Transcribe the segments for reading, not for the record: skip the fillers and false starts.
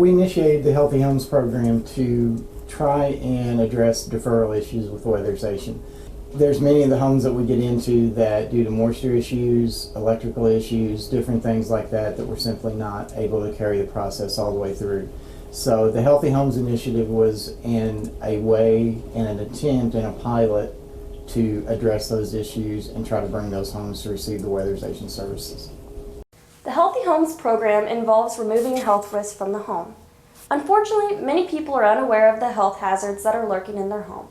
We initiated the Healthy Homes program to try and address deferral issues with weatherization. There's many of the homes that we get into that, due to moisture issues, electrical issues, different things like that, that we're simply not able to carry the process all the way through. So the Healthy Homes Initiative was in a way and an attempt and a pilot to address those issues and try to bring those homes to receive the weatherization services. The Healthy Homes program involves removing a health risk from the home. Unfortunately, many people are unaware of the health hazards that are lurking in their home.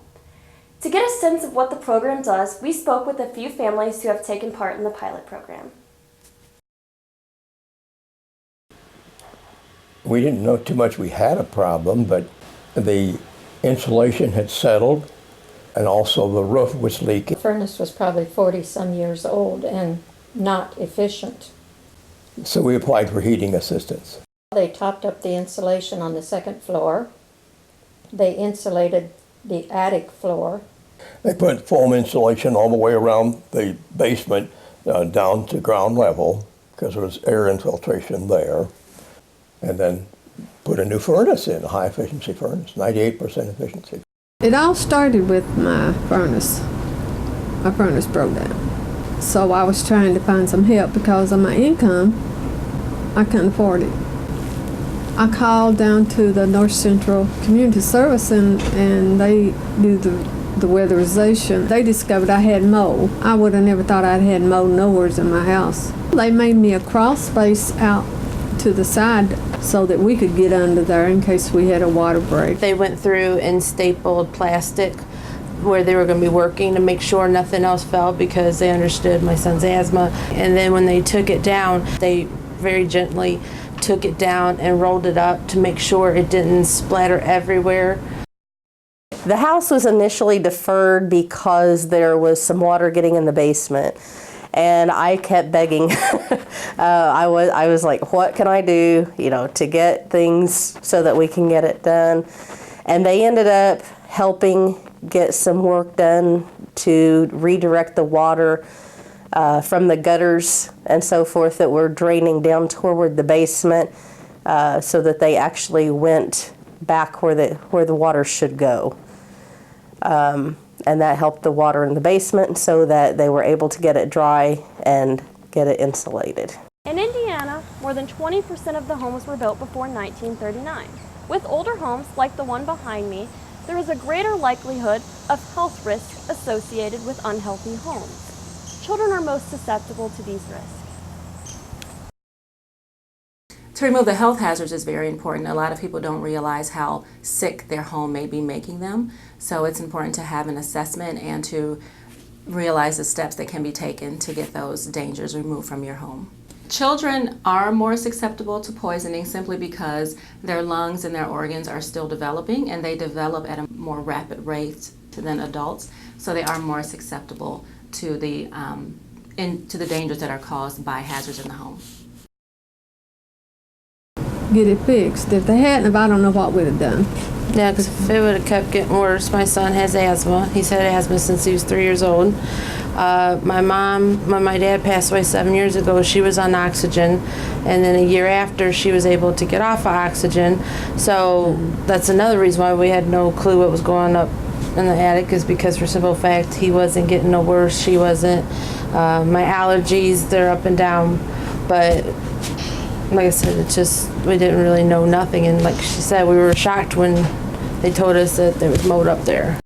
To get a sense of what the program does, we spoke with a few families who have taken part in the pilot program. We didn't know too much we had a problem, but the insulation had settled and also the roof was leaking. The furnace was probably 40-some years old and not efficient. So we applied for heating assistance. They topped up the insulation on the second floor. They insulated the attic floor. They put foam insulation all the way around the basement down to ground level because there was air infiltration there. And then put a new furnace in, a high efficiency furnace, 98% efficiency. It all started with my furnace. My furnace broke down. So I was trying to find some help because of my income. I couldn't afford it. I called down to the North Central Community Service and they do the weatherization. They discovered I had mold. I would have never thought I'd had mold nowhere in my house. They made me a crawl space out to the side so that we could get under there in case we had a water break. They went through and stapled plastic where they were going to be working to make sure nothing else fell because they understood my son's asthma. And then when they took it down, they very gently took it down and rolled it up to make sure it didn't splatter everywhere. The house was initially deferred because there was some water getting in the basement. And I kept begging. I was like, what can I do, to get things so that we can get it done? And they ended up helping get some work done to redirect the water from the gutters and so forth that were draining down toward the basement so that they actually went back where the water should go. And that helped the water in the basement so that they were able to get it dry and get it insulated. In Indiana, more than 20% of the homes were built before 1939. With older homes, like the one behind me, there is a greater likelihood of health risks associated with unhealthy homes. Children are most susceptible to these risks. To remove the health hazards is very important. A lot of people don't realize how sick their home may be making them. So it's important to have an assessment and to realize the steps that can be taken to get those dangers removed from your home. Children are more susceptible to poisoning simply because their lungs and their organs are still developing and they develop at a more rapid rate than adults. So they are more susceptible to the dangers that are caused by hazards in the home. Get it fixed. If they hadn't, I don't know what we'd have done. Yeah, because if it would have kept getting worse, my son has asthma. He's had asthma since he was 3 years old. My mom, when my dad passed away 7 years ago, she was on oxygen. And then a year after, she was able to get off of oxygen. So that's another reason why we had no clue what was going up in the attic, is because for simple fact, he wasn't getting no worse, she wasn't. My allergies, they're up and down. But like I said, it's just, we didn't really know nothing. And like she said, we were shocked when they told us that there was mold up there.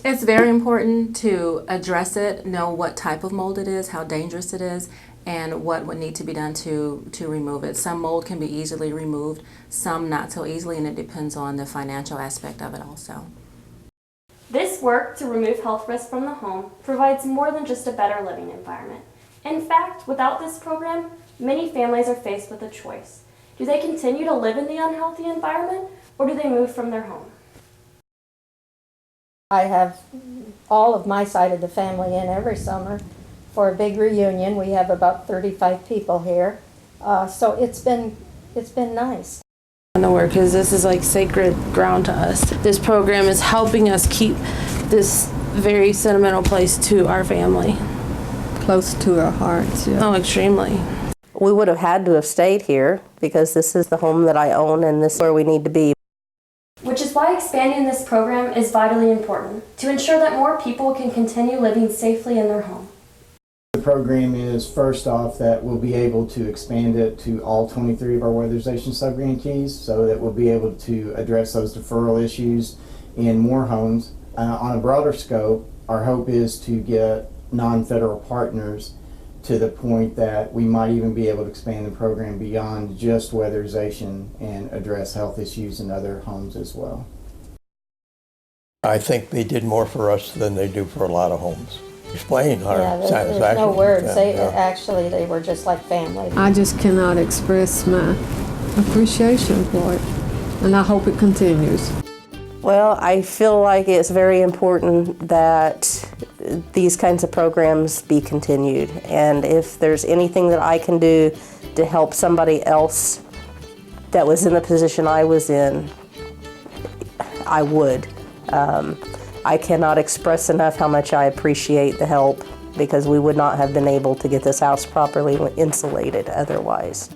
It's very important to address it, know what type of mold it is, how dangerous it is, and what would need to be done to remove it. Some mold can be easily removed, some not so easily, and it depends on the financial aspect of it also. This work to remove health risks from the home provides more than just a better living environment. In fact, without this program, many families are faced with a choice. Do they continue to live in the unhealthy environment, or do they move from their home? I have all of my side of the family in every summer for a big reunion. We have about 35 people here, so it's been nice. Nowhere, because this is like sacred ground to us. This program is helping us keep this very sentimental place to our family. Close to our hearts, yeah. Oh, extremely. We would have had to have stayed here because this is the home that I own and this is where we need to be. Which is why expanding this program is vitally important to ensure that more people can continue living safely in their home. The program is, first off, that we'll be able to expand it to all 23 of our weatherization sub-grantees, so that we'll be able to address those deferral issues in more homes. On a broader scope, our hope is to get non-federal partners to the point that we might even be able to expand the program beyond just weatherization and address health issues in other homes as well. I think they did more for us than they do for a lot of homes. Explain our Yeah, satisfaction. there's no words. Yeah, They yeah. actually, they were just like family. I just cannot express my appreciation for it, and I hope it continues. Well, I feel like it's very important that these kinds of programs be continued. And if there's anything that I can do to help somebody else that was in the position I was in, I would. I cannot express enough how much I appreciate the help, because we would not have been able to get this house properly insulated otherwise.